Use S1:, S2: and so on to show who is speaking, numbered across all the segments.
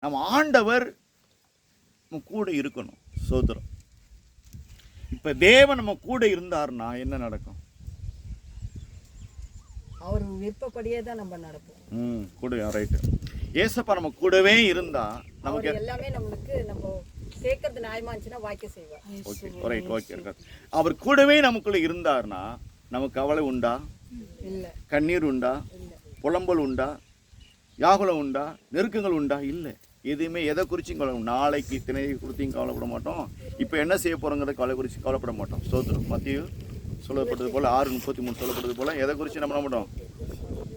S1: நம்ம ஆண்டவர் நம்ம கூட இருக்கணும். சோதரம். இப்போ தேவன் நம்ம கூட இருந்தார்னா என்ன நடக்கும்?
S2: அவர் விருப்பப்படியே தான் நம்ம நடப்போம்.
S1: கூட ரைட்டு. ஏசப்பா நம்ம கூடவே இருந்தா நமக்கு
S2: எல்லாமே நம்மளுக்கு நம்ம சேர்க்கறது நியாயமா இருந்துச்சுன்னா வாய்க்க செய்வார்.
S1: Okay right okay. அவர் கூடவே நமக்குள்ள இருந்தார்னா நமக்கு கவலை உண்டா?
S2: இல்லை.
S1: கண்ணீர் உண்டா? புலம்பல் உண்டா? யாகுலம் உண்டா? நெருக்கங்கள் உண்டா? இல்லை. எதுவுமே எதை குறிச்சும் கவலை. நாளைக்கு திணை குறித்தையும் கவலைப்பட மாட்டோம். இப்போ என்ன செய்ய போகிறோங்கிறத கவலைப்பட மாட்டோம். ஸ்தோத்திரம். மத்திய சொல்லப்படுறது போல் 6:33 சொல்லப்படுறது போல் எதை குறித்து நம்ம மாட்டோம்,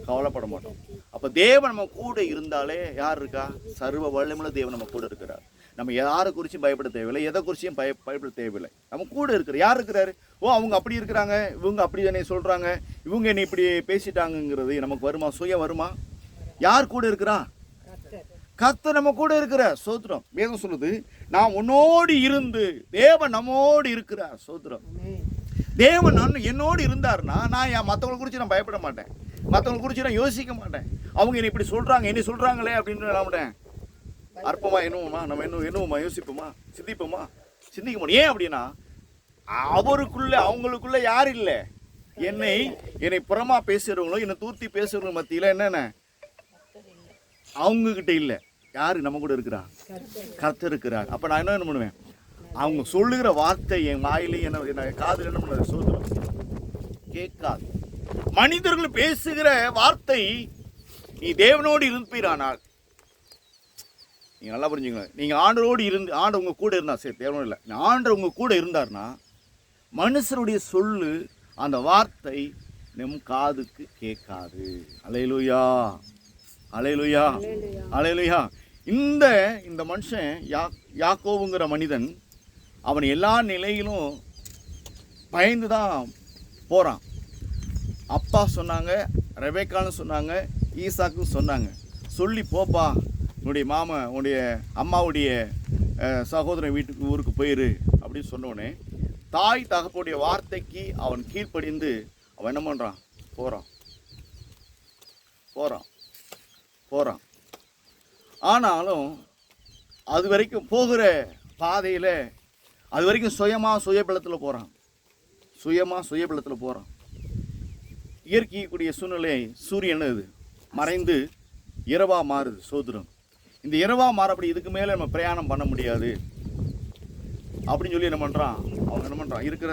S1: கவலைப்பட மாட்டோம். அப்போ தேவன் நம்ம கூட இருந்தாலே யார் இருக்கா? சர்வ வல்லமையுள்ள தேவன் நம்ம கூட இருக்கிறார். நம்ம யாரை குறிச்சும் பயப்பட தேவையில்லை, எதை குறிச்சும் பயப்பட தேவையில்லை. நம்ம கூட இருக்கிற யார் இருக்கிறாரு? ஓ அவங்க அப்படி இருக்கிறாங்க, இவங்க அப்படி தானே சொல்கிறாங்க, இவங்க என்னை இப்படி பேசிட்டாங்கிறது நமக்கு வருமா? சுயம் வருமா? யார் கூட இருக்கிறா? கர்த்தர் நம்ம கூட இருக்கிறார். சோத்திரம். வேதம் சொல்லுது, நான் உன்னோடு இருந்து தேவன் நம்மோடு இருக்கிறார். சோத்திரம். தேவன் என்னோடு இருந்தார்னா நான் மற்றவங்களை குறித்து நான் பயப்பட மாட்டேன், மற்றவங்களை குறித்து நான் யோசிக்க மாட்டேன். அவங்க என்னை இப்படி சொல்கிறாங்க, என்ன சொல்கிறாங்களே அப்படின்னு நான் மாட்டேன். அற்பமா என்னவோமா, நம்ம என்னவோமா யோசிப்போமா, சிந்திப்போமா? சிந்திக்க முடியும். ஏன் அப்படின்னா அவருக்குள்ள அவங்களுக்குள்ள யார் இல்லை? என்னை புறமா பேசுகிறவங்களும் என்னை தூத்தி பேசுகிறவங்க மத்தியில் என்னென்ன அவங்கக்கிட்ட இல்லை. யார் நம்ம கூட இருக்கிறா? கர்த்தர் இருக்கிறார். அப்போ நான் என்ன பண்ணுவேன்? அவங்க சொல்லுகிற வார்த்தை என் வாயிலையும் என்ன காதில் என்ன பண்ண சோதரம் கேட்காது. மனிதர்கள் பேசுகிற வார்த்தை நீ தேவனோடு இருப்பீரானால், நீங்கள் நல்லா புரிஞ்சுங்க, நீங்கள் ஆண்டரோடு இருந்து ஆண்டு உங்கள் கூட இருந்தால் சரி தேவனோடு இல்லை, ஆண்டர் உங்கள் கூட இருந்தார்னா மனுஷருடைய சொல்லு அந்த வார்த்தை நம் காதுக்கு கேட்காது. அல்லேலூயா அல்லேலூயா அல்லேலூயா. இந்த மனுஷன் யாக்கோவுங்கிற மனிதன் அவன் எல்லா நிலையிலும் பயந்து தான் போகிறான். அப்பா சொன்னாங்க, ரெபேக்கான்னு சொன்னாங்க, ஈசாக்கும் சொன்னாங்க, சொல்லி போப்பா உன்னுடைய உன்னுடைய அம்மாவுடைய சகோதரன் வீட்டுக்கு ஊருக்கு போயிரு அப்படின்னு சொன்னோடனே தாய் தகப்பனுடைய வார்த்தைக்கு அவன் கீழ்ப்படிந்து அவன் என்ன பண்ணுறான்? போகிறான். ஆனாலும் அது வரைக்கும் போகிற பாதையில் அது வரைக்கும் சுயபலத்தில் போகிறான். இயற்கைக்கூடிய சூழ்நிலை சூரியன் இது மறைந்து இரவாக மாறுது. சோதரம். இந்த இரவாக மாறப்படி இதுக்கு மேலே நம்ம பிரயாணம் பண்ண முடியாது அப்படின்னு சொல்லி என்ன பண்ணுறான்? இருக்கிற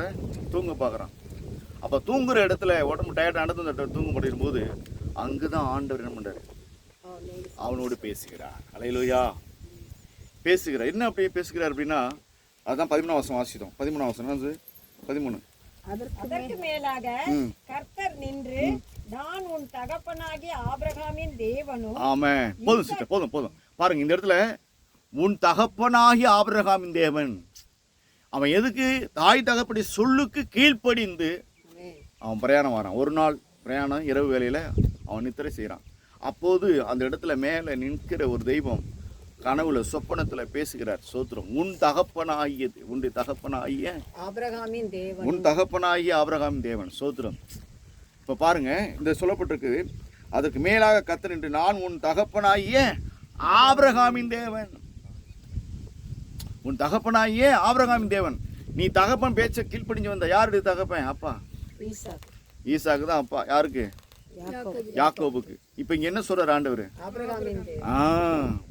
S1: தூங்க பார்க்குறான். அப்போ தூங்குற இடத்துல உடம்பு டயர்ட் நடந்து தூங்க முடியும்போது அங்கே தான் ஆண்டவர் என்ன பண்ணுறாரு? அவனோடு பேசுகிறார். அல்லேலூயா. பேசுகிறார். என்ன அப்படி பேசுகிறார் அப்படின்னா அதுதான் 13 வாசித்தோம். 13
S2: அதற்கு மேலாக கர்த்தர் நின்று, நான் உன் தகப்பனாகிய ஆபிரகாமின் தேவனும்.
S1: ஆமென். போதும் சிஸ்டர், போதும். பாருங்க இந்த இடத்துல உன் தகப்பனாகிய ஆபிரகாமின் தேவன். அவன் எதுக்கு? தாய் தகப்படி சொல்லுக்கு கீழ்ப்படிந்து அவன் பிரயாணம் வரான். ஒரு நாள் பிரயாணம், இரவு வேளையில் அவன் நித்திரை செய்கிறான். அப்போது அந்த இடத்துல மேலே நிற்கிற ஒரு தெய்வம் கனவுல சொப்பனத்தில் பேசுகிறார். சோத்திரம். உன் தகப்பனாகிய ஆபிரகாமின் தேவன். சோத்திரம். இப்போ பாருங்க இந்த சொல்லப்பட்டிருக்கு, அதற்கு மேலாக கர்த்தர் நின்று, நான் உன் தகப்பனாகிய ஆபிரகாமின் தேவன். உன் தகப்பனாகிய ஆபிரகாமின் தேவன். நீ தகப்பன் பேச்ச கீழ்ப்படிஞ்சு வந்த யாருடைய தகப்பன்? அப்பா ஈசாக்கு தான் அப்பா. யாருக்கு? யாக்கோபுக்கு. இப்ப இங்க என்ன சொல்றார் ஆண்டவர்?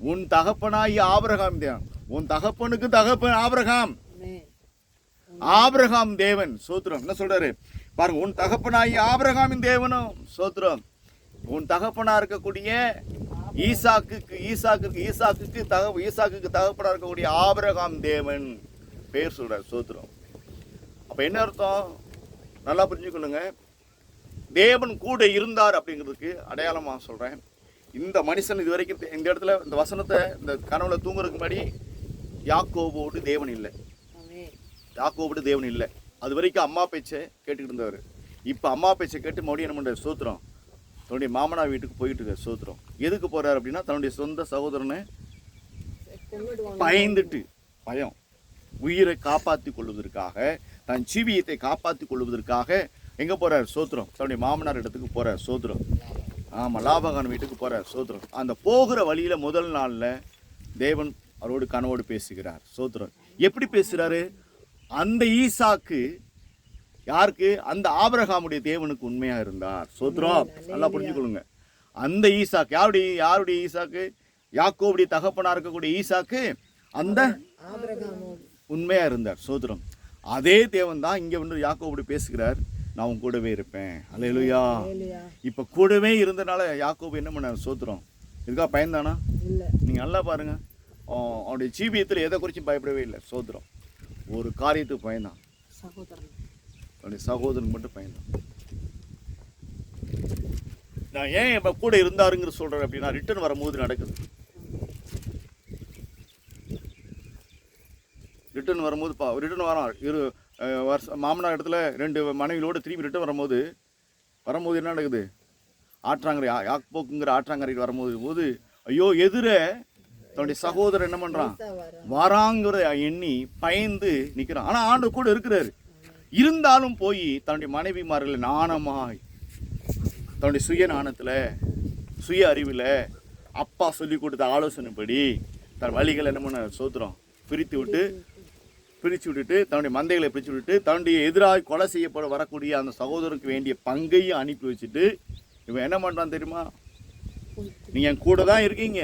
S1: உன் தகப்பனாகிய ஆபிரகாம் தேவன். உன் தகப்பனுக்கு தகப்பன் ஆபிரகாம் தேவன். சோத்திரம். என்ன சொல்றாரு பாருங்க, உன் தகப்பனாகிய ஆபிரகாமின் தேவனும். சோத்திரம். உன் தகப்பனா இருக்கக்கூடிய ஈசாக்குக்கு தகப்பனா இருக்கக்கூடிய ஆபிரகாம் தேவன் பேர் சொல்றார். சோத்திரம். அப்ப என்ன அர்த்தம்? நல்லா புரிஞ்சுக்கொள்ளுங்க. தேவன் கூட இருந்தார் அப்படிங்கிறதுக்கு அடையாளமாக சொல்கிறேன். இந்த மனுஷன் இது வரைக்கும் இந்த இடத்துல இந்த வசனத்தை இந்த கனவுல தூங்குறதுக்கு முன்னாடி யாக்கோபோடு தேவன் இல்லை. அது வரைக்கும் அம்மா பேச்சை கேட்டுக்கிட்டு இருந்தவர். இப்போ அம்மா பேச்சை கேட்டு மறுபடியும் என்ன பண்ணுறாரு? சோத்திரம். தன்னுடைய மாமனார் வீட்டுக்கு போயிட்டு இருக்கார். சோத்திரம். எதுக்கு போகிறார் அப்படின்னா தன்னுடைய சொந்த சகோதரனை பயம் உயிரை காப்பாற்றி கொள்வதற்காக, தன் ஜீவியத்தை காப்பாற்றி கொள்வதற்காக எங்கே போகிறார்? சோத்திரம். தன்னுடைய மாமனார் இடத்துக்கு போகிறார். சோத்திரம். ஆமாம், லாபகான் வீட்டுக்கு போகிறார். சோத்திரம். அந்த போகிற வழியில் முதல் நாளில் தேவன் அவரோடு கனவோடு பேசுகிறார். ஸ்தோத்திரம். எப்படி பேசுகிறாரு? அந்த ஈசாக்கு யாருக்கு? அந்த ஆபிரகாமுடைய தேவனுக்கு உண்மையாக இருந்தார். ஸ்தோத்திரம். நல்லா புரிஞ்சுக்கொள்ளுங்க. அந்த ஈசாக்கு யாருடைய ஈசாக்கு? யாக்கோபுடைய தகப்பனாக இருக்கக்கூடிய ஈசாக்கு அந்த உண்மையாக இருந்தார். ஸ்தோத்திரம். அதே தேவன் தான் இங்கே வந்து யாக்கோபுடைய பேசுகிறார், நான் உன் கூடவே இருப்பேன். அல்லேலூயா. இப்போ கூடவே இருந்தனால யாக்கோபு என்ன பண்ணார்? ஸ்தோத்திரம். இதுக்காக பயந்தானா? நீங்கள் நல்லா பாருங்க, அவனுடைய ஜீவியத்தில் எதை குறிச்சும் பயப்படவே இல்லை. ஸ்தோத்திரம். ஒரு காரியத்துக்கு பயந்தான், அவனுடைய சகோதரன் மட்டும் பயந்தான். நான் ஏன் இப்போ கூட இருந்தாருங்கிற சொல்கிறேன் அப்படின்னா, ரிட்டர்ன் வரும்போது நடக்குது. ரிட்டர்ன் வரும்போது ரிட்டர்ன் வரோம் வருஷம் மாமனார் இடத்துல 2 மனைவியோடு திரும்பி ரிட்டர்ன் வரும்போது என்ன நடக்குது? ஆற்றாங்கரை யாக்போக்குங்கிற ஆற்றாங்கரைக்கு வரும்போது ஐயோ எதிர தன்னுடைய சகோதரர் என்ன பண்ணுறான்? வராங்கிற எண்ணி பயந்து நிற்கிறான். ஆனால் ஆண்டவர் கூட இருக்கிறாரு. இருந்தாலும் போய் தன்னுடைய மனைவிமார்களை நாணமாய் தன்னுடைய சுய நாணத்தில் சுய அறிவில் அப்பா சொல்லி கொடுத்த ஆலோசனைப்படி தன் வழிகள் என்ன பண்ண சோத்திரம் பிரித்து விட்டுட்டு தன்னுடைய மந்தைகளை பிரித்து விட்டுட்டு தன்னுடைய எதிராக கொலை செய்யப்பட வரக்கூடிய அந்த சகோதரனுக்கு வேண்டிய பங்கையும் அனுப்பி வச்சுட்டு இவன் என்ன பண்ணுறான் தெரியுமா? நீங்கள் என் கூட தான் இருக்கீங்க,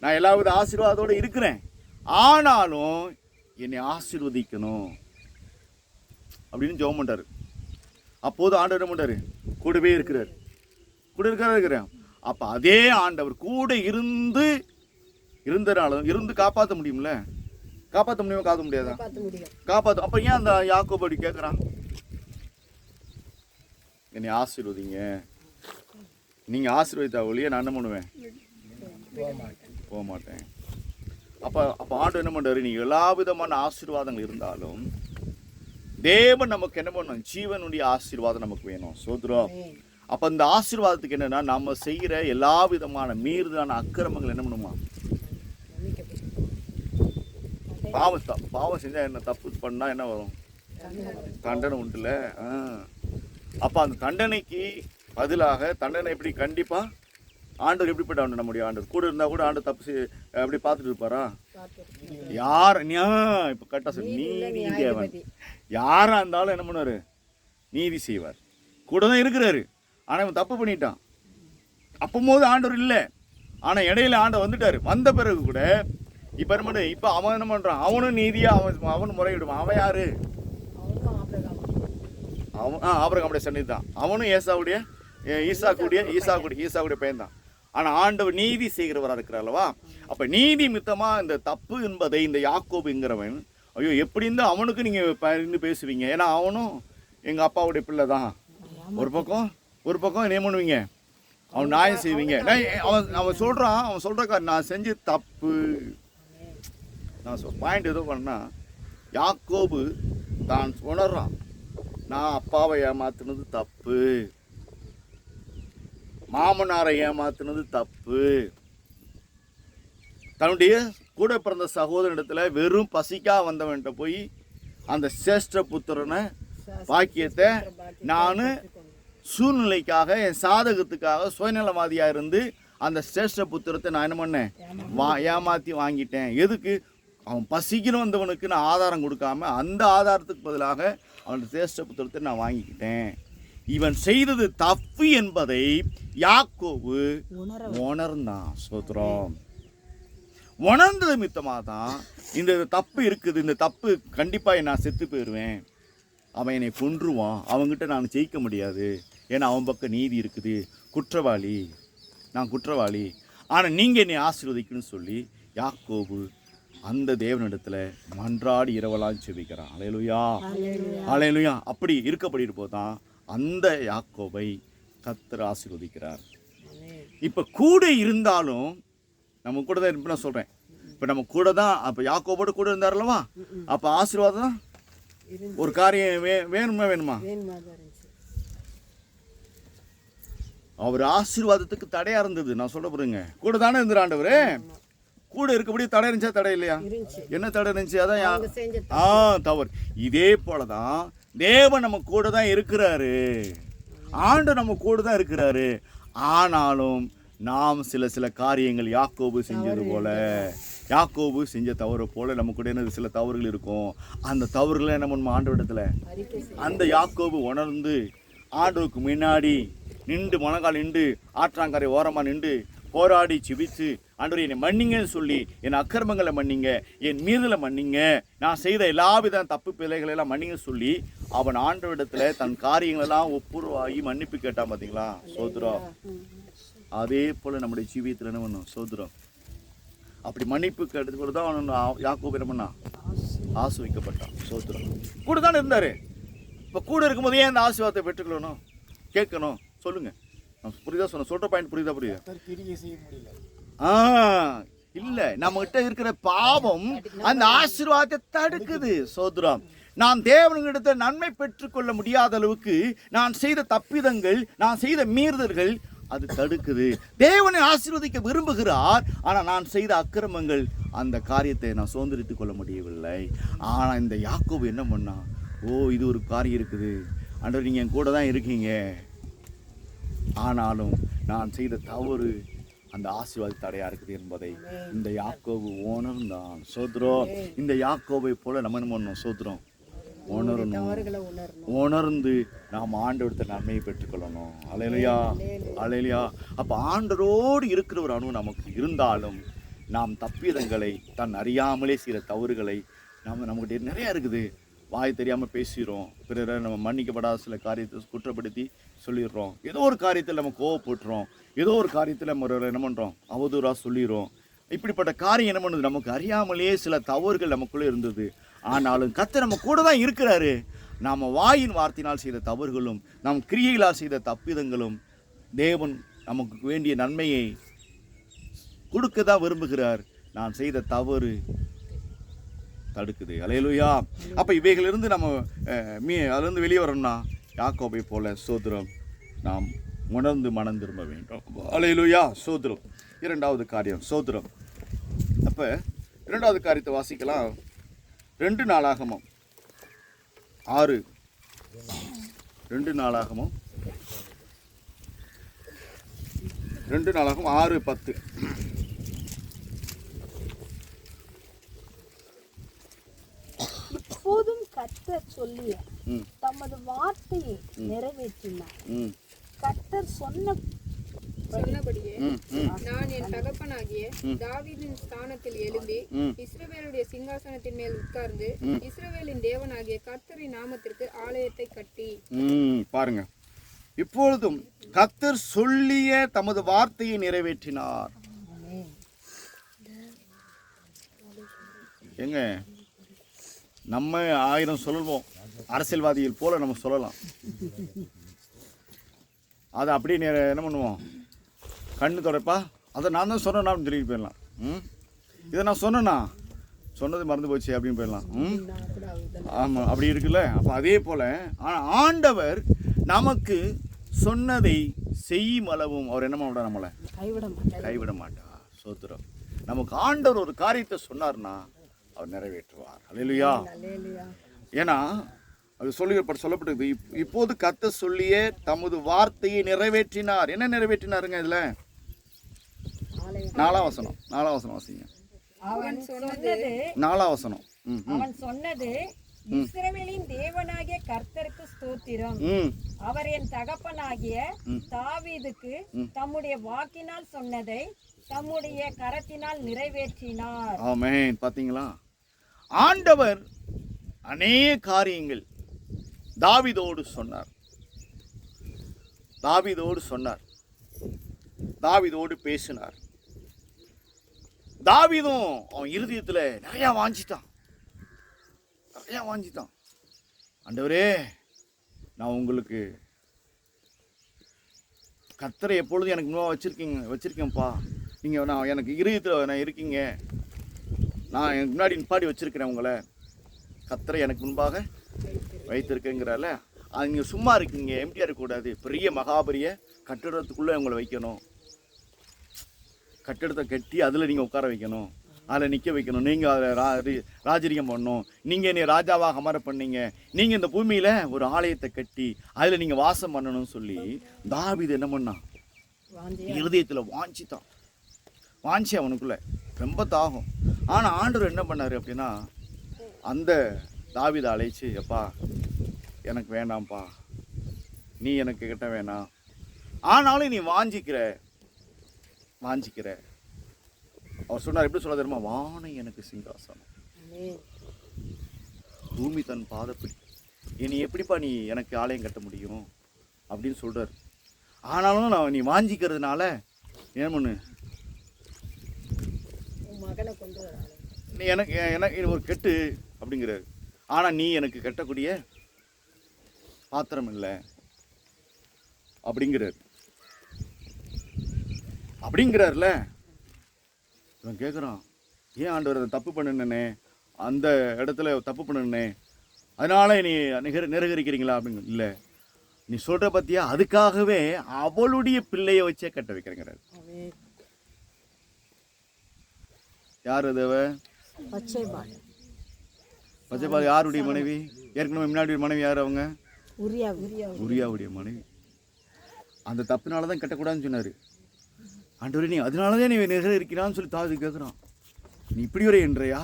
S1: நான் எல்லாவித ஆசீர்வாதத்தோடு இருக்கிறேன், ஆனாலும் என்னை ஆசீர்வதிக்கணும் அப்படின்னு ஜெபம் பண்ணுறாரு. அப்போது ஆண்டவர் என்ன பண்ணுறாரு? கூடவே இருக்கிறார். அப்போ அதே ஆண்டவர் கூட இருந்தனாலும் இருந்து காப்பாற்ற முடியும்ல? காப்பாற்ற முடியுமா? காப்பாற்ற முடியாதா? காப்பாற்ற. அப்போ ஏன் அந்த யாக்கோபு அப்படி கேட்குறான்? என்னை ஆசீர்வதிங்க, நீங்கள் ஆசீர்வதித்தா ஒழிய நான் என்ன பண்ணுவேன்? போக மாட்டேன். அப்போ ஆண்டவர் என்ன பண்ணுறாரு? நீங்கள் எல்லா விதமான ஆசீர்வாதங்கள் இருந்தாலும் தேவன் நமக்கு என்ன பண்ணணும்? ஜீவனுடைய ஆசீர்வாதம் நமக்கு வேணும். சோத்ரம். அப்போ இந்த ஆசீர்வாதத்துக்கு என்னன்னா, நம்ம செய்கிற எல்லா விதமான மீறுதலான அக்கிரமங்கள் என்ன பண்ணுமா? பாவம் செஞ்சால் என்ன, தப்பு பண்ணால் என்ன வரும்? தண்டனை உண்டுல. அப்போ அந்த தண்டனைக்கு பதிலாக தண்டனை எப்படி? கண்டிப்பாக ஆண்டவர் எப்படிப்பட்ட ஆண்டு? நம்முடைய ஆண்டவர் கூட இருந்தால் கூட ஆண்டவர் தப்பு அப்படி பார்த்துட்டு இருப்பாரா? யார் இப்போ கரெக்டாக சொல்லி நீதி தேவன் யாராக இருந்தாலும் என்ன பண்ணுவார்? நீதி செய்வார். கூட தான் இருக்கிறாரு. ஆனால் இவன் தப்பு பண்ணிட்டான். அப்போது ஆண்டவர் இல்லை, ஆனால் இடையில ஆண்டவர் வந்துட்டார். வந்த பிறகு கூட இப்போ என்ன பண்ணு? இப்போ அவன் என்ன பண்ணுறான்? அவனும் நீதியாக அவனும் முறையிடுவான். அவன் யாரு? அவன் ஆபிரகாமுடைய சன்னதி தான். அவனும் ஈசாக்குடைய பையன் தான். ஆனால் ஆண்டவர் நீதி செய்கிறவராக இருக்கிறார் அல்லவா? அப்போ நீதி மித்தமாக இந்த தப்பு என்பதை இந்த யாக்கோபுங்கிறவன் ஐயோ எப்படி இருந்தால் அவனுக்கு நீங்கள் பேசுவீங்க? ஏன்னா அவனும் எங்கள் அப்பாவுடைய பிள்ளை தான். ஒரு பக்கம் என்ன பண்ணுவீங்க? அவன் நியாயம் செய்வீங்க. அவன் சொல்கிறான் நான் செஞ்ச தப்பு. நான் பாயிண்ட் எதோ பண்ணால் யாக்கோபு தான் உணர்றான், நான் அப்பாவை ஏமாத்துனது தப்பு, மாமனாரை ஏமாத்துனது தப்பு, தன்னுடைய கூட பிறந்த சகோதரனிடத்தில் வெறும் பசிக்கா வந்தவன்கிட்ட போய் அந்த சேஷ்ட புத்திரனை பாக்கியத்தை நான் சூழ்நிலைக்காக என் சாதகத்துக்காக சுயநலவாதியாக இருந்து அந்த சேஷ்ட புத்திரத்தை நான் என்ன பண்ணேன்? ஏமாற்றி வாங்கிட்டேன். எதுக்கு? அவன் பசிக்கணும் வந்தவனுக்கு நான் ஆதாரம் கொடுக்காம அந்த ஆதாரத்துக்கு பதிலாக அவன் சேஷ்ட புத்திரத்தை நான் வாங்கிக்கிட்டேன். இவன் செய்தது தப்பு என்பதை யாக்கோபு உணர்ந்தான். ஸ்தோத்திரம். உணர்ந்தது மித்தமாக தான் இந்த தப்பு இருக்குது, இந்த தப்பு கண்டிப்பாக நான் செத்து போயிடுவேன், அவன் என்னை கொன்றுவான், அவங்ககிட்ட நான் ஜெயிக்க முடியாது, ஏன்னா அவன் பக்கம் நீதி இருக்குது, நான் குற்றவாளி, ஆனால் நீங்கள் என்னை ஆசீர்வதிக்கணும்னு சொல்லி யாக்கோபு அந்த தேவனிடத்தில் மன்றாடி இரவலாக செபிக்கிறான். அல்லேலூயா. அப்படி இருக்கப்படிட்டு போதான் அந்த யாக்கோபை கர்த்தர் ஆசீர்வதிக்கிறார். இப்போ கூட இருந்தாலும் நம்ம கூட தான் நான் சொல்கிறேன். இப்போ நம்ம கூட தான், அப்போ யாக்கோபோடு கூட இருந்தார்லவா? அப்போ ஆசீர்வாதம் ஒரு காரியம் வேணுமா? அவர் ஆசீர்வாதத்துக்கு தடையா இருந்தது. நான் சொல்ல போறேங்க, கூட தானே இருந்தார் ஆண்டவர். கூட இருக்கபடி தடை இருந்துச்சா? தடை இல்லையா? என்ன தடை இருந்துச்சு? அதான் தவறு. இதே போலதான் தேவன் நம்ம கூட தான் இருக்கிறாரு, ஆண்டு நம்ம கூட தான் இருக்கிறாரு. ஆனாலும் நாம் சில காரியங்கள் யாக்கோபு செஞ்சது போல, யாக்கோபு செஞ்ச தவறு போல நமக்கு என்னது சில தவறுகள் இருக்கும். அந்த தவறுகளை நம்ம ஆண்டவரிடத்துல அந்த யாக்கோபு உணர்ந்து ஆண்டவருக்கு முன்னாடி நின்று முழங்கால் நின்று ஆற்றாங்கரை ஓரமாக நின்று போராடி சிபித்து ஆண்டவரே என்னை மன்னிங்கன்னு சொல்லி என் அக்கிரமங்களை மன்னிங்க, என் மீதுல மன்னிங்க, நான் செய்த எல்லாவித தப்பு பிழைகளை எல்லாம் மன்னிங்கன்னு சொல்லி அவன் ஆண்டவரிடத்துல தன் காரியங்களெல்லாம் ஒப்புரவாகி மன்னிப்பு கேட்டான். பார்த்தீங்களா? சோதரம். அதே போல நம்முடைய ஜீவியத்தில் என்ன பண்ணும்? சோதரம். அப்படி மன்னிப்பு கேட்டது தான் அவன் யாக்கோபு என்ன பண்ணான்? ஆசீர்வதிக்கப்பட்டான். சோதரம். கூட தானே இருந்தாரு. இப்போ கூட இருக்கும்போது ஏன் அந்த ஆசீர்வாதத்தை பெற்றுக்கணும், கேட்கணும்? சொல்லுங்க. புரியுதா? சொல்ற பாயிண்ட் புரியுதா? இல்ல, நம்ம கிட்ட இருக்கிற பாவம் அந்த ஆசீர்வாதத்தை தடுக்குது. சோதரம். நான் தேவனிடத்தை நன்மை பெற்றுக்கொள்ள முடியாத அளவுக்கு நான் செய்த தப்பிதங்கள், நான் செய்த மீறுதல்கள் அது தடுக்குது. தேவனை ஆசீர்வதிக்க விரும்புகிறார், ஆனால் நான் செய்த அக்கிரமங்கள் அந்த காரியத்தை நான் சுதந்திரித்துக் கொள்ள முடியவில்லை. ஆனால் இந்த யாக்கோபு என்ன பண்ணா? இது ஒரு காரியம் இருக்குது ஆண்டவர், நீங்கள் என் கூட தான் இருக்கீங்க, ஆனாலும் நான் செய்த தவறு அந்த ஆசீர்வாத தடையா இருக்குது என்பதை இந்த யாக்கோபு உணர்ந்தான். சோத்ரம். இந்த யாக்கோபை போல நம்ம என்ன பண்ணணும்? சோத்ரம். உணர்ந்து நாம் ஆண்டவரத்தை நன்மையை பெற்றுக்கொள்ளணும். அல்லேலூயா, அல்லேலூயா. அப்போ ஆண்டவரோடு இருக்கிற ஒரு அனுபவம் நமக்கு இருந்தாலும் நாம் தப்பிதங்களை தன் அறியாமலே செய்கிற தவறுகளை நமக்கிட்ட நிறையா இருக்குது. வாய் தெரியாமல் பேசிடுறோம், பிறரை நம்ம மன்னிக்கப்படாத சில காரியத்தை குற்றப்படுத்தி சொல்லிடுறோம், ஏதோ ஒரு காரியத்தில் நம்ம கோவப்பட்டுறோம், ஏதோ ஒரு காரியத்தில் நம்ம என்ன பண்ணுறோம்? அவதூறாக சொல்லிடுறோம். இப்படிப்பட்ட காரியம் என்ன பண்ணுது? நமக்கு அறியாமலேயே சில தவறுகள் நமக்குள்ளே இருந்தது. ஆனாலும் கர்த்தர் நம்ம கூட தான் இருக்கிறாரு. நாம் வாயின் வார்த்தையினால் செய்த தவறுகளும் நம் கிரியைகளால் செய்த தப்பிதங்களும் தேவன் நமக்கு வேண்டிய நன்மையை கொடுக்க தான் விரும்புகிறார். நான் செய்த தவறு தடுக்குது. அல்லேலூயா. அப்போ இவைகளிலிருந்து நம்ம அதிலிருந்து வெளியே வரணும்னா யாக்கோபை போல சோதரம் நாம் உணர்ந்து மனம் திரும்ப வேண்டும். அல்லேலூயா. சோதரம். இரண்டாவது காரியம் சோதரம். அப்போ இரண்டாவது காரியத்தை வாசிக்கலாம். 2 நாளாகமம் 6 2 நாளாகமம் 6:10.
S3: இப்போதும் கர்த்தர் சொல்லிய தமது வார்த்தையை நிறைவேற்றினார். கர்த்தர் சொன்னபடியே
S4: நான் என் தகப்பனாகிய தாவீதின் ஸ்தானத்தில் எழும்பி இஸ்ரவேலுடைய சிங்காசனத்தின் மேல் உட்கார்ந்து இஸ்ரவேலின் தேவனாகிய கர்த்தரின் நாமத்திற்கு ஆலயத்தை கட்டி.
S1: பாருங்க, இப்பொழுதும் கர்த்தர் சொல்லிய தமது வார்த்தையை நிறைவேற்றினார். எங்க நம்ம 1000 சொல்லுவோம், அரசியல்வாதிகள் போல நம்ம சொல்லலாம். அதை அப்படியே என்ன பண்ணுவோம்? கண்ணு தொடப்பா, அதை நான் தான் சொன்னேன்னா சொல்லிட்டு போயிடலாம். இதை நான் சொன்னேன்னா சொன்னது மறந்து போச்சு அப்படின்னு போயிடலாம். ஆமாம், அப்படி இருக்குல்ல. அப்போ அதே போல் ஆனால் ஆண்டவர் நமக்கு சொன்னதை செய்யும் அளவும் அவர் என்ன பண்ண நம்மளை கைவிட மாட்டார். சோத்திரம். நமக்கு ஆண்டவர் ஒரு காரியத்தை சொன்னார்னா அவர் நிறைவேற்றுவார். அல்லேலூயா. ஏன்னா அது சொல்லப்பட்டது. இப்போது கர்த்தர் சொல்லிய தமது வார்த்தையை நிறைவேற்றினார். என்ன நிறைவேற்றினாருங்க? இதுல 4ஆம் வசனம் வாசிங்க.
S3: அவன் சொன்னது
S1: 4ஆம் வசனம்.
S3: அவன் சொன்னது இஸ்ரவேலின் தேவனாகிய கர்த்தருக்கு ஸ்தோத்திரம். அவர் என் தகப்பனாகிய தாவீதுக்கு தம்முடைய வாக்கினால் சொன்னதை தம்முடைய கரத்தினால் நிறைவேற்றினார்.
S1: ஆமென். பாத்தீங்களா? ஆண்டவர் அநேக காரியங்கள் தாவீதோடு சொன்னார். தாவீதோடு பேசினார். தாவீதும் அவன் இருதயத்தில் நிறையா வாஞ்சிட்டான். ஆண்டவரே, நான் உங்களுக்கு கர்த்தரை எப்பொழுதும் எனக்கு முன்னாடி வச்சிருக்கேன்ப்பா. நீங்கள் நான் எனக்கு இருதயத்தில் நான் இருக்கீங்க, நான் எனக்கு முன்னாடி நிப்பாடி வச்சிருக்கிறேன், உங்களை கர்த்தரை எனக்கு முன்பாக வைத்திருக்கேங்கிறால. அது நீங்கள் சும்மா இருக்கீங்க, எம்டியாக இருக்கக்கூடாது. பெரிய மகாபரிய கட்டிடத்துக்குள்ளே உங்களை வைக்கணும். கட்டிடத்தை கட்டி அதில் நீங்கள் உட்கார வைக்கணும், அதில் நிற்க வைக்கணும். நீங்கள் அதில் ராஜரிகம் பண்ணணும். நீங்கள் என்னை ராஜாவாக அமர பண்ணீங்க. நீங்கள் இந்த பூமியில் ஒரு ஆலயத்தை கட்டி அதில் நீங்கள் வாசம் பண்ணணும்னு சொல்லி தாவீது என்ன பண்ணான்? இருதயத்தில் வாஞ்சித்தான், வாஞ்சி அவனுக்குள்ள ரொம்ப தாகம். ஆனால் ஆண்டவர் என்ன பண்ணார் அப்படின்னா, அந்த தாவீதை அழைச்சி, எப்பா எனக்கு வேணாம்ப்பா, நீ எனக்கு கிட்ட வேணாம், ஆனாலும் நீ வாஞ்சிக்கிற. அவர் சொன்னார், எப்படி சொல்ல தெரியுமா, வானம் எனக்கு சிங்காசனம், பூமி தன் பாதப்படி, நீ எப்படிப்பா நீ எனக்கு ஆலயம் கட்ட முடியும் அப்படின்னு சொல்கிறார். ஆனாலும் நான் நீ வாஞ்சிக்கிறதுனால என்ன பண்ணு,
S2: மகனை கொண்டு வர
S1: நீ எனக்கு ஒரு கெட்டு அப்படிங்கிறாரு. ஆனால் நீ எனக்கு கட்டக்கூடிய பாத்திரம் இல்லை அப்படிங்கிறார்ல. இவன் கேட்குறான், ஏன் ஆண்டவர் அதை தப்பு பண்ணுனே, அந்த இடத்துல தப்பு பண்ணுனே, அதனால நீ நிராகரிக்கிறீங்களா அப்படின்னு. இல்லை, நீ சொல்கிற பற்றியா, அதுக்காகவே அவளுடைய பிள்ளையை வச்சே கட்ட வைக்கிறேங்கிறார். யார் அது? பச்சைபால் யாருடைய மனைவி? ஏற்கனவே முன்னாடி மனைவி யார்? அவங்க உரியாவுடைய மனைவி. அந்த தப்புனால தான் கட்டக்கூடாதுன்னு சொன்னார் ஆண்டவரே. நீ அதனால தான் நீ நிராகரிக்கிறான்னு சொல்லி தாவீது கேட்குறான். நீ இப்படி வரை என்றையா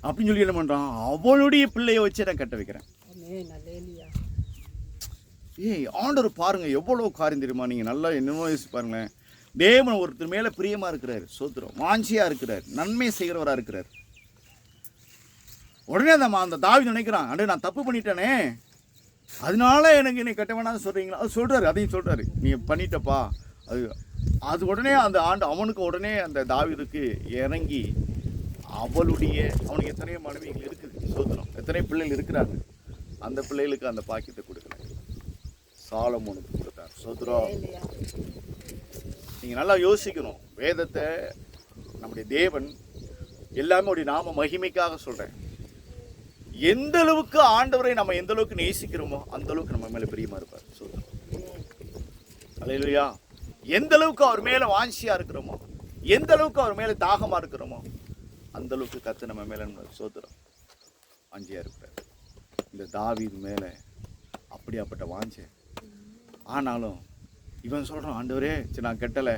S1: அப்படின்னு சொல்லி என்ன பண்ணுறான், அவளுடைய பிள்ளையை வச்சு நான் கட்ட வைக்கிறேன். ஏய், ஆண்டவர் பாருங்க எவ்வளோ காரியம் தெரியுமா. நீங்கள் நல்லா என்னமோ யோசிச்சு பாருங்களேன். தேவன் ஒருத்தர் மேலே பிரியமாக இருக்கிறார், சோத்திரம், வாஞ்சியாக இருக்கிறார், நன்மை செய்கிறவராக இருக்கிறார். உடனே அந்த தாவீது நினைக்கிறான், அண்டே நான் தப்பு பண்ணிட்டேனே, அதனால எனக்கு என்னை கட்ட வேணாம்னு சொல்கிறீங்களா? அது சொல்கிறாரு, அதையும் சொல்கிறாரு, நீ பண்ணிட்டப்பா. அது உடனே அந்த அவனுக்கு உடனே அந்த தாவீதுக்கு இறங்கி அவனுக்கு எத்தனையோ மனைவிகள் இருக்குது, சோத்திரம், எத்தனை பிள்ளைகள் இருக்கிறாங்க, அந்த பிள்ளைகளுக்கு அந்த பாக்கியத்தை கொடுக்கல, சாலமோனுக்கு கொடுத்தார். சோத்திரம், நீங்கள் நல்லா யோசிக்கணும். வேதத்தை நம்முடைய தேவன் எல்லாமே உடைய நாம மகிமைக்காக சொல்கிறேன். எந்த அளவுக்கு ஆண்டவரை நம்ம எந்த அளவுக்கு நேசிக்கிறோமோ அந்த அளவுக்கு நம்ம மேலே பிரியமா இருப்பார். சோத்திரம், அல்லேலூயா. எந்த அளவுக்கு அவர் மேலே வாஞ்சியா இருக்கிறோமோ, எந்த அளவுக்கு அவர் மேலே தாகமா இருக்கிறோமோ அந்த அளவுக்கு கர்த்தர் நம்ம மேலே சோத்திரம் வாஞ்சியா இருக்கிறார். இந்த தாவீது மேலே அப்படியாப்பட்ட வாஞ்சை. ஆனாலும் இவன் சொல்கிறான், ஆண்டவரே சரி நான் கட்டலை,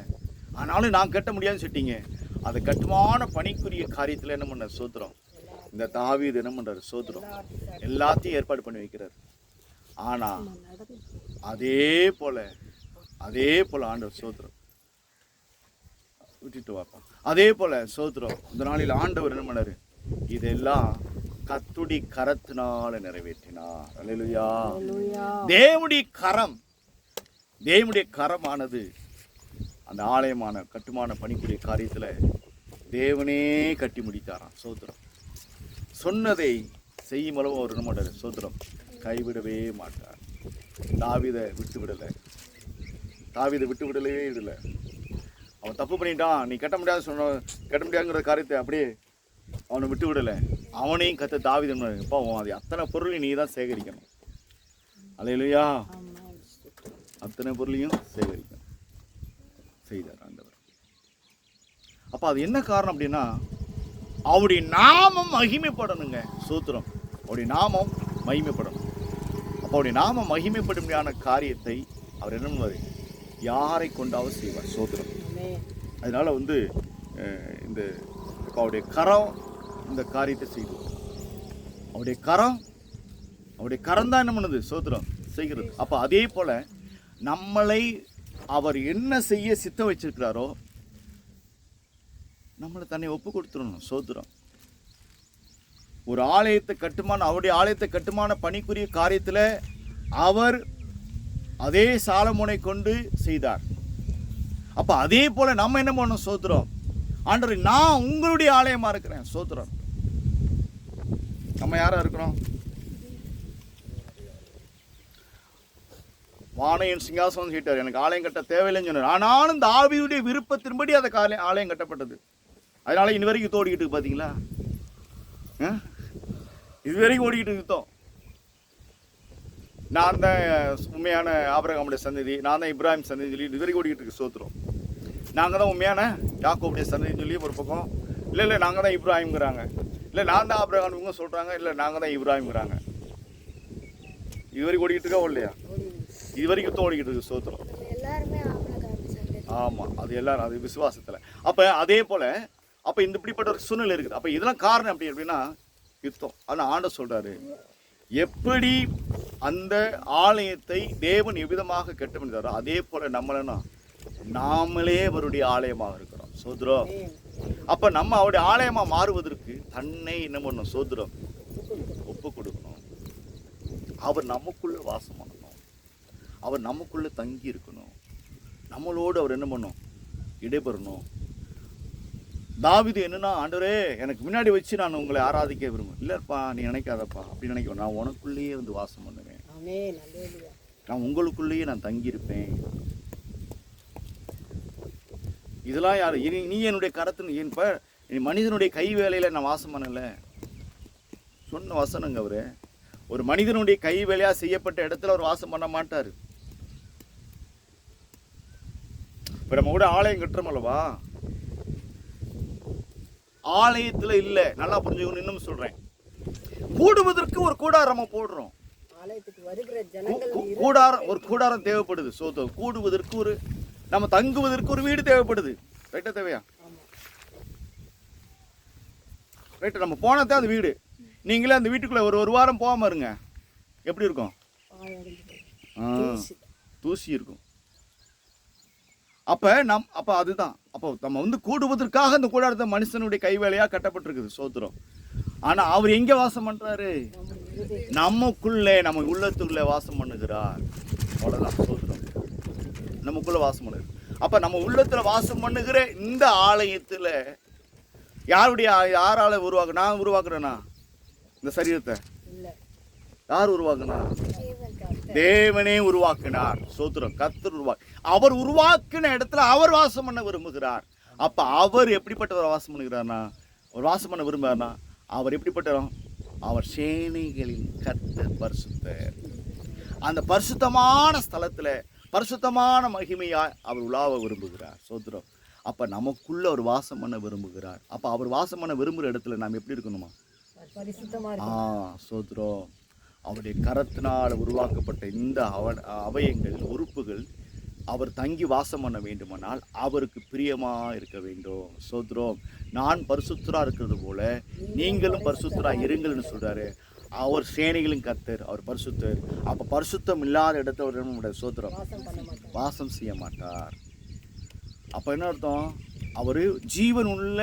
S1: ஆனாலும் நான் கட்ட முடியாதுன்னு சொல்லிட்டீங்க. அது கட்டுமான பணிக்குரிய காரியத்தில் என்ன பண்ணார், சோத்திரம், இந்த தாவீது என்ன பண்ணுறாரு, சோத்திரம், எல்லாத்தையும் ஏற்பாடு பண்ணி வைக்கிறார். ஆனால் அதே போல் ஆண்டவர், சோத்திரம், விட்டுட்டு வாப்பா, அதே போல் சோத்திரம், இந்த நாளில் ஆண்டவர் என்ன பண்ணார், இதெல்லாம் கர்த்தருடைய கரத்தினால நிறைவேற்றினார். அல்லேலூயா. தேவனுடைய கரமானது அந்த ஆலயமான கட்டுமான பணிக்குரிய காரியத்தில் தேவனே கட்டி முடித்தாராம். சோத்திரம், சொன்னதை செய்யும் அளவு அவர் என்ன மாட்டார், சோத்திரம், கைவிடவே மாட்டார். தாவீதை விட்டு விடவே இல்லை. அவன் தப்பு பண்ணிட்டான், நீ கட்ட முடியாதுங்கிற காரியத்தை அப்படியே அவனை விட்டு விடலை. அவனையும் கத்த தாவீது அது அத்தனை பொருளையும் நீ தான் சேகரிக்கணும். அல்லேலூயா. அத்தனை பொருளையும் சேகரிக்கணும் செய்தார் ஆண்டவர். அப்போ அது என்ன காரணம் அப்படின்னா, அவருடைய நாமம் மகிமைப்படணுங்க. சூத்திரம், அவருடைய நாமம் மகிமைப்படணும். அப்போ அவருடைய நாமம் மகிமைப்படுமையான காரியத்தை அவர் என்ன பண்ணுவார், யாரை கொண்டாவது செய்வார். சோத்திரம். அதனால இந்த அவருடைய கரம் இந்த காரியத்தை செய்து, அவருடைய கரம் தான் என்ன பண்ணுது, சோத்திரம் செய்கிறது. அப்போ அதே போல நம்மளை அவர் என்ன செய்ய சித்தம் வச்சிருக்கிறாரோ நம்மளை தன்னை ஒப்பு கொடுத்துடணும். சோத்திரம். ஒரு ஆலயத்தை கட்டுமான, அவருடைய ஆலயத்தை கட்டுமான பணிக்குரிய காரியத்தில் அவர் அதே சாலமோனை கொண்டு செய்தார். அப்போ அதே போல நம்ம என்ன பண்ணணும், சோத்திரம், ஆண்டவரே நான் உங்களுடைய ஆலயமா இருக்கிறேன். சோத்திரம். நம்ம யாரா இருக்கிறோம், வானையின் சிங்காசனம் கேட்டார், எனக்கு ஆலயம் கட்ட தேவையில்லைன்னு சொன்னார். ஆனாலும் தாவீதுடைய விருப்பத்தின்படி அந்த ஆலயம் கட்டப்பட்டது. அதனால இனி வரைக்கும் ஓடிக்கிட்டு இருக்கு. பார்த்தீங்களா, இது வரைக்கும் ஓடிக்கிட்டு இருக்கோம். நான் தான் உண்மையான ஆபிரகாமுடைய சந்ததி, நான் தான் இப்ராஹிம் சந்ததி சொல்லி இது வரைக்கும் ஓடிக்கிட்டு இருக்கு. சோத்திரம். நாங்கள் தான் உண்மையான யாக்கோபுடைய சந்ததின்னு சொல்லி ஒரு பக்கம், இல்லை நாங்கள் தான் இப்ராஹிம்ங்கிறாங்க, இல்லை நான் தான் ஆபிரகாம் இவங்க சொல்கிறாங்க, இல்லை நாங்கள் தான் இப்ராஹிம்ங்கிறாங்க. இது வரைக்கும் ஓடிக்கிட்டு இருக்கா இல்லையா? இது வரைக்கும் ஓடிக்கிட்டு இருக்கு. சோத்திரம். ஆமாம், அது எல்லாரும் அது விசுவாசத்தில். அப்போ அதே போல் அப்போ இந்த இப்படிப்பட்ட ஒரு சூழ்நிலை இருக்குது. அப்போ இதெல்லாம் காரணம் அப்படின்னா யுத்தம். ஆனால் ஆண்டவர் சொல்கிறாரு, எப்படி அந்த ஆலயத்தை தேவன் எவ்விதமாக கட்டமைத்தாரோ அதே போல் நம்மளனா நாமளே அவருடைய ஆலயமாக இருக்கிறோம். சோதரம். அப்போ நம்ம அவருடைய ஆலயமாக மாறுவதற்கு தன்னை என்ன பண்ணணும்? சோதரம் ஒப்பு கொடுக்கணும். அவர் நமக்குள்ளே வாசம் பண்ணணும். அவர் நமக்குள்ளே தங்கி இருக்கணும். நம்மளோடு அவர் என்ன பண்ணணும்? இடைபெறணும். தாவீது என்னன்னா, ஆண்டவரே எனக்கு முன்னாடி வச்சு நான் உங்களை ஆராதிக்க விரும்புவேன். இல்லைப்பா, நீ நினைக்காதப்பா, அப்படி நினைக்க. நான் உனக்குள்ளேயே வந்து வாசம் பண்ணுவேன். நான் உங்களுக்குள்ளேயே நான் தங்கியிருப்பேன். இதெல்லாம் யார்? நீ என்னுடைய கரத்து இப்போ மனிதனுடைய கை வேலையில் நான் வாசம் பண்ணலை. சொன்ன வசனங்க அவரு. ஒரு மனிதனுடைய கை வேலையாக செய்யப்பட்ட இடத்துல அவர் வாசம் பண்ண மாட்டார். இப்போ நம்ம கூட ஆலயம் கட்டுறோம் அல்லவா, ஆலயத்தில் இல்லை. நல்லா புரிஞ்சுக்கணும். இன்னும் சொல்கிறேன், கூடுவதற்கு ஒரு கூடாரம் போடுறோம். கூடாரம், ஒரு கூடாரம் தேவைப்படுது. கூடுவதற்கு ஒரு, நம்ம தங்குவதற்கு ஒரு வீடு தேவைப்படுது. ரைட்டா? தேவையா? ரைட்டு. நம்ம போனதான் அந்த வீடு. நீங்களே அந்த வீட்டுக்குள்ளே ஒரு வாரம் போகாமல் இருங்க, எப்படி இருக்கும்? தூசி இருக்கும். அப்போ அதுதான். அப்போ நம்ம வந்து கூடுவதற்காக அந்த கூடாரத்தை மனுஷனுடைய கைவேலையாக கட்டப்பட்டிருக்குது. சோத்திரம். ஆனால் அவர் எங்கே வாசம் பண்ணுறாரு? நமக்குள்ளே, நம்ம உள்ளத்துக்குள்ளே வாசம் பண்ணுகிறார். அவ்வளோதான். சோத்திரம். நமக்குள்ளே வாசம் பண்ணுது. அப்போ நம்ம உள்ளத்தில் வாசம் பண்ணுகிற இந்த ஆலயத்தில் யாரால உருவாக்கு? நான் உருவாக்குறேன்னா இந்த சரீரத்தை யார் உருவாக்குனா? தேவனே உருவாக்கினார். சோத்திரம். கர்த்தர் அவர் உருவாக்கின இடத்துல அவர் வாசம் பண்ண விரும்புகிறார். அப்ப அவர் எப்படிப்பட்டவர் வாசம் பண்ணுகிறார்னா, அவர் வாசம் பண்ண விரும்புகிறார்னா, அவர் எப்படிப்பட்டவர்? அவர் சேனைகளின் கர்த்தர் பரிசுத்தர். அந்த பரிசுத்தமான ஸ்தலத்துல பரிசுத்தமான மகிமையாய் அவர் உலாவ விரும்புகிறார். சோத்திரம். அப்ப நமக்குள்ள அவர் வாசம் பண்ண விரும்புகிறார். அப்ப அவர் வாசம் பண்ண விரும்புகிற இடத்துல நாம் எப்படி இருக்கணுமா? சோத்திரம். அவருடைய கரத்தினால் உருவாக்கப்பட்ட இந்த அவயங்கள், உறுப்புகள் அவர் தங்கி வாசம் பண்ண வேண்டுமானால் அவருக்கு பிரியமா இருக்க வேண்டும். சோத்திரம். நான் பரிசுத்தரா இருக்கிறது போல நீங்களும் பரிசுத்தரா இருங்கள்னு சொல்றாரு. அவர் சேனைகளும் கர்த்தர், அவர் பரிசுத்தர். அப்ப பரிசுத்தம் இல்லாத இடத்துல அவர் நம்முடைய சோத்திரம் வாசம் செய்ய மாட்டார். அப்ப என்ன அர்த்தம்? அவரு ஜீவன் உள்ள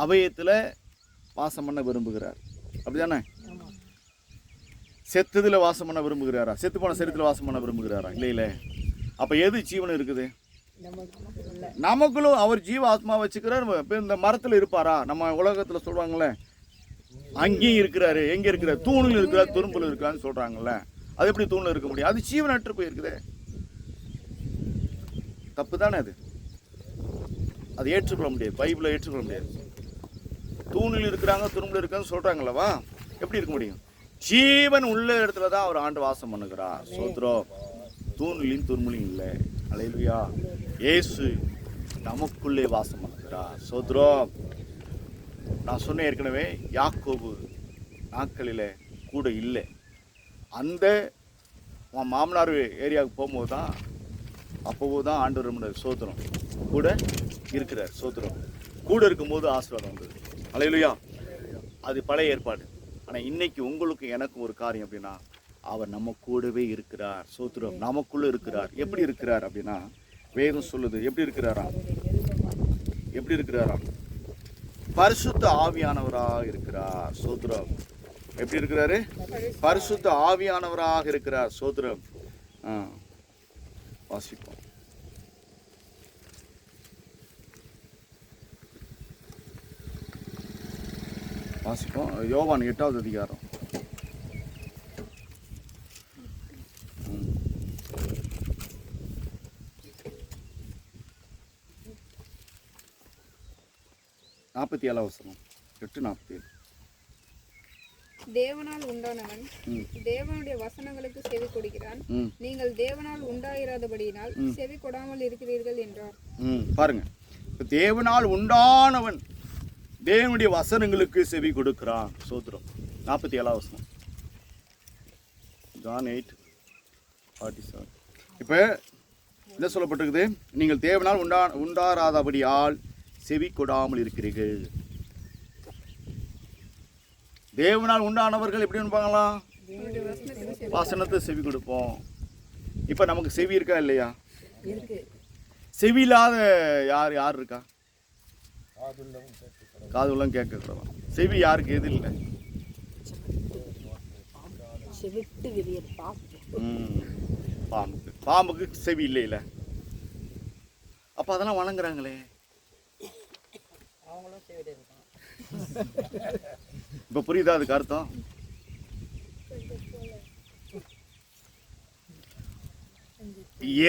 S1: அவயத்துல வாசம் பண்ண விரும்புகிறார். அப்படிதானே? செத்ததுல வாசம் பண்ண விரும்புகிறாரா? செத்து போன சரீரத்துல வாசம் பண்ண விரும்புகிறாரா? இல்ல. அப்ப எது ஜீவன் இருக்குது? நமக்குள்ளும் அவர் ஜீவ ஆத்மா வச்சுக்கிறார். இந்த மரத்துல இருப்பாரா? நம்ம உலகத்துல சொல்றாங்களே, அங்கேயும் இருக்கிறாரு. எங்க இருக்கிறார்? தூணில் இருக்கிறார், துரும்புல இருக்கான்னு சொல்றாங்கல்ல. அது எப்படி தூணில் இருக்க முடியும்? அது ஜீவன் அற்று போயிருக்குதே. தப்பு தானே அது? அது ஏற்றுக்கொள்ள முடியாது. பைபிளை ஏற்றுக்கொள்ள முடியாது. தூணில் இருக்கிறாங்க, துரும்புல இருக்கான்னு சொல்றாங்களவா? எப்படி இருக்க முடியும்? ஜீவன் உள்ள இடத்துல தான் அவர் ஆண்டு வாசம் பண்ணுகிறார். சோத்ரம். தூணிலையும் துரும்புலையும் இல்லை. அல்லேலூயா. இயேசு நமக்குள்ளே வாசம் பண்ணுகிறார். சோத்ரம். நான் சொன்னேன் ஏற்கனவே, யாக்கோபு நாட்களில் கூட இல்லை. அந்த மாமனார் ஏரியாவுக்கு போகும்போது தான், அப்போது தான் ஆண்டவர் நம்முடைய சோத்திரம் கூட இருக்கிறார். சோத்திரம். கூட இருக்கும்போது ஆசீர்வாதம் வந்தது. அல்லேலூயா. அது பழைய ஏற்பாடு. ஆனால் இன்னைக்கு உங்களுக்கு எனக்கு ஒரு காரியம் அப்படின்னா, அவர் நம்ம கூடவே இருக்கிறார். சோத்திரம். நமக்குள்ளே இருக்கிறார். எப்படி இருக்கிறார் அப்படின்னா, வேதம் சொல்லுது. எப்படி இருக்கிறாரா? எப்படி இருக்கிறாரா? பரிசுத்த ஆவியானவராக இருக்கிறார். சோத்திரம். எப்படி இருக்கிறாரு? பரிசுத்த ஆவியானவராக இருக்கிறார். சோத்திரம். வாசிப்போம். யோவான் 8வது அதிகாரம். நாற்பத்தி 8:47.
S4: தேவனால் உண்டானவன் தேவனுடைய வசனங்களுக்கு செவி கொடுக்கிறான். நீங்கள் தேவனால் உண்டாயிராதபடியினால் செவி கொடாமல் இருக்கிறீர்கள் என்றார்.
S1: பாருங்க, தேவனால் உண்டானவன் தேவனுடைய வசனங்களுக்கு செவி கொடுக்கிறான். சோத்திரம். 47. John 8:47. இப்போ என்ன சொல்லப்பட்டிருக்குது? நீங்கள் தேவனால் உண்டாராதபடியால் செவி கொடாமல் இருக்கிறீர்கள். தேவனால் உண்டானவர்கள் எப்படி இருப்பாங்களாம்? வசனத்தை செவி கொடுப்போம். இப்போ நமக்கு செவி இருக்கா இல்லையா?
S2: இருக்கு.
S1: செவி இல்லாத யார் இருக்கா? காது உள்ளம் கேட்கக்கூடாது. செவி யாருக்கு எது இல்லை?
S2: செவிட்டு விரியல்
S1: பாம்புக்கு செவி இல்லை. அப்போ அதெல்லாம் வணங்குறாங்களே.
S2: அவங்களும் செவிட்டு இருக்காங்க.
S1: இப்போ புரியுதா அதுக்கு அர்த்தம்?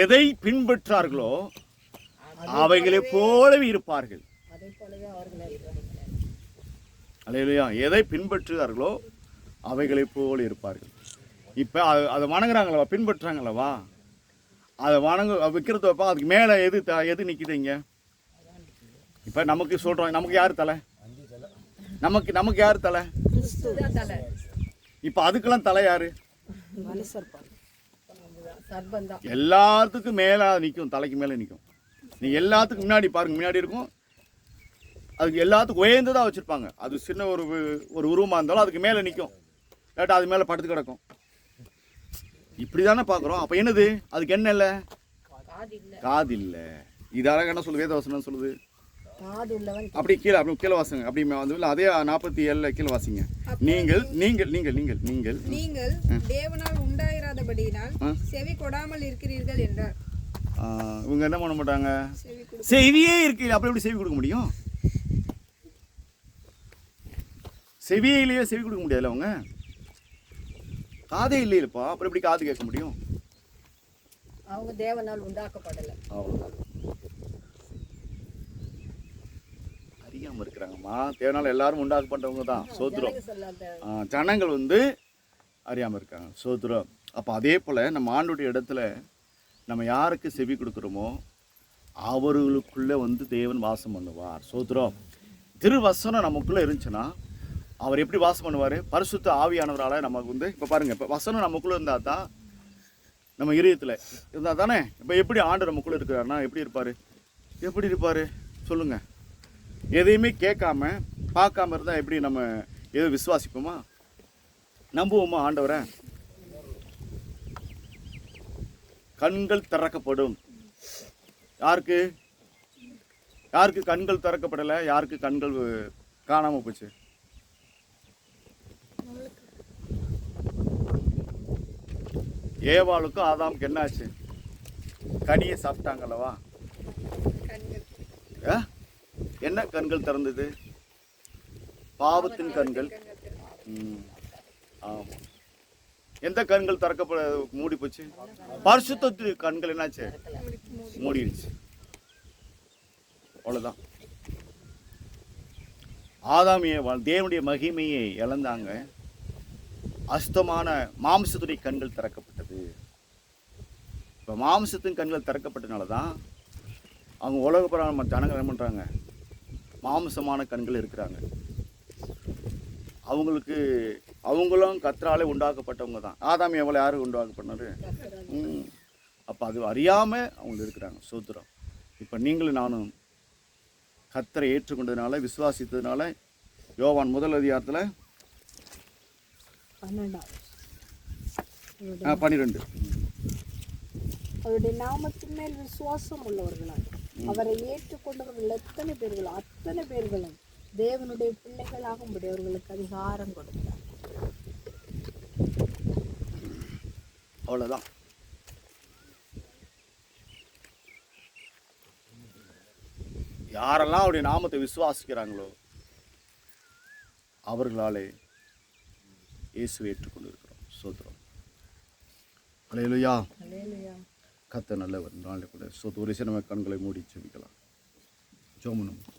S1: எதை பின்பற்றார்களோ அவைகளை போலவே இருப்பார்கள்.
S2: அதை போலவே அவர்கள்
S1: அல்லேலூயா. எதை பின்பற்றுகிறார்களோ அவைகளை போல இருப்பார்கள். இப்போ அதை வணங்குறாங்களவா, பின்பற்றுறாங்களவா, அதை விற்கிறது வைப்பா. அதுக்கு மேலே எது நிற்கிதுங்க? இப்போ நமக்கு சொல்கிறோம், நமக்கு யார் தலை? நமக்கு யார் தலை? இப்போ அதுக்கெல்லாம் தலை யாரு? எல்லாத்துக்கும் மேலே நிற்கும், தலைக்கு மேலே நிற்கும். நீ எல்லாத்துக்கும் முன்னாடி பாருங்க, முன்னாடி இருக்கும். அதுக்கு எல்லாத்துக்கும் உயர்ந்ததாக வச்சுருப்பாங்க. அது சின்ன ஒரு உருவமாக இருந்தாலும் அதுக்கு மேலே நிற்கும், இல்லாட்டா அது மேலே படுத்து கிடக்கும். இப்படி தானே பார்க்குறோம். அப்போ என்னது? அதுக்கு என்ன இல்லை? காது இல்லை. இதால என்ன சொல்லுது? வேதவசனம் சொல்லுது அப்படி கீழே வாசிங்க. அப்படி வந்து அதே 47 கீழே வாசிங்க. நீங்கள் நீங்கள் நீங்கள் நீங்கள் நீங்கள்
S4: நீங்கள் தேவனால் உண்டாயிராதபடியினால் செவி கொடாமல் இருக்கிறீர்கள் என்றார்.
S1: இவங்க என்ன பண்ண மாட்டாங்க? செவியே இருக்கு, அப்படி எப்படி செவி கொடுக்க முடியும்? செவியிலேயே செவி கொடுக்க முடியாதுல்ல. அவங்க காதே இல்லையப்பா, அப்புறம் எப்படி காது கேட்க முடியும்?
S2: அவங்க தேவனால் உண்டாக்கப்படலை.
S1: அவ்வளோதான். அறியாமல் இருக்கிறாங்கம்மா. தேவனால் எல்லாரும் உண்டாக்கப்பட்டவங்க தான். சோத்ரம். ஜனங்கள் வந்து அறியாமல் இருக்காங்க. சோத்ரம். அப்போ அதே போல் நம்ம ஆண்டுடைய இடத்துல நம்ம யாருக்கு செவி கொடுக்குறோமோ அவர்களுக்குள்ளே வந்து தேவன் வாசம் பண்ணுவார். சோத்ரம். திருவசனம் நமக்குள்ளே இருந்துச்சுன்னா அவர் எப்படி வாசம் பண்ணுவார்? பரிசுத்த ஆவியானவரால் நமக்கு வந்து இப்போ பாருங்கள், இப்போ வசனம் நமக்குள்ளே இருந்தால் தான், நம்ம இதயத்தில் இருந்தால் தானே. இப்போ எப்படி ஆண்டு நமக்குள்ளே இருக்கிறாருன்னா எப்படி இருப்பார் சொல்லுங்கள்? எதையுமே கேட்காம பார்க்காம இருந்தால் எப்படி நம்ம எதை விசுவாசிப்போமா, நம்புவோமா ஆண்டவரை? கண்கள் திறக்கப்படும். யாருக்கு கண்கள் திறக்கப்படலை? யாருக்கு கண்கள் காணாமல் போச்சு? ஏவாளுக்கும் ஆதாமுக்கு என்னாச்சு? கனியை சாப்பிட்டாங்களவா? என்ன கண்கள் திறந்தது? பாவத்தின் கண்கள். ஆமாம். எந்த கண்கள் திறக்கப்பட மூடி போச்சு? பரிசுத்தத்து கண்கள் என்னாச்சு? மூடிடுச்சு. அவ்வளோதான். ஆதாமிய தேவனுடைய மகிமையை இழந்தாங்க. அசுத்தமான மாம்சத்துடைய கண்கள் திறக்கப்பட்டது. இப்போ மாம்சத்தின் கண்கள் திறக்கப்பட்டனால தான் அவங்க உலகப்புற ஜனங்கள் என்ன பண்ணுறாங்க? மாம்சமான கண்கள் இருக்கிறாங்க. அவங்களும் கர்த்தராலே உண்டாக்கப்பட்டவங்க தான். ஆதாம் எவ்வளோ யார் உண்டாக்கப்பட்டாரு? அப்போ அது அறியாமல் அவங்க இருக்கிறாங்க. சோத்திரம். இப்போ நீங்களும் நானும் கர்த்தரை ஏற்றுக்கொண்டதுனால, விசுவாசித்ததுனால, யோவான் 1 அதிகாரத்தில் 12
S3: அவருடைய நாமத்தின் மேல் விசுவாசம் உள்ளவர்களால் அவரை ஏற்றுக்கொண்டவர்கள் அத்தனை பேர்களும் தேவனுடைய பிள்ளைகளாகும்படி அவர்களுக்கு அதிகாரம் கொடுத்தார்.
S1: அவ்வளோதான். யாரெல்லாம் அவருடைய நாமத்தை விசுவாசிக்கிறாங்களோ அவர்களாலே இயேசுவை ஏற்றுக்கொண்டு இருக்கிறோம். சோத்திரம். அல்லேலூயா. கர்த்தர் நல்லவர். நாளை கூட ஒரு சில கண்களை மூடி செபிக்கலாம். ஜெபம் பண்ணுவோம்.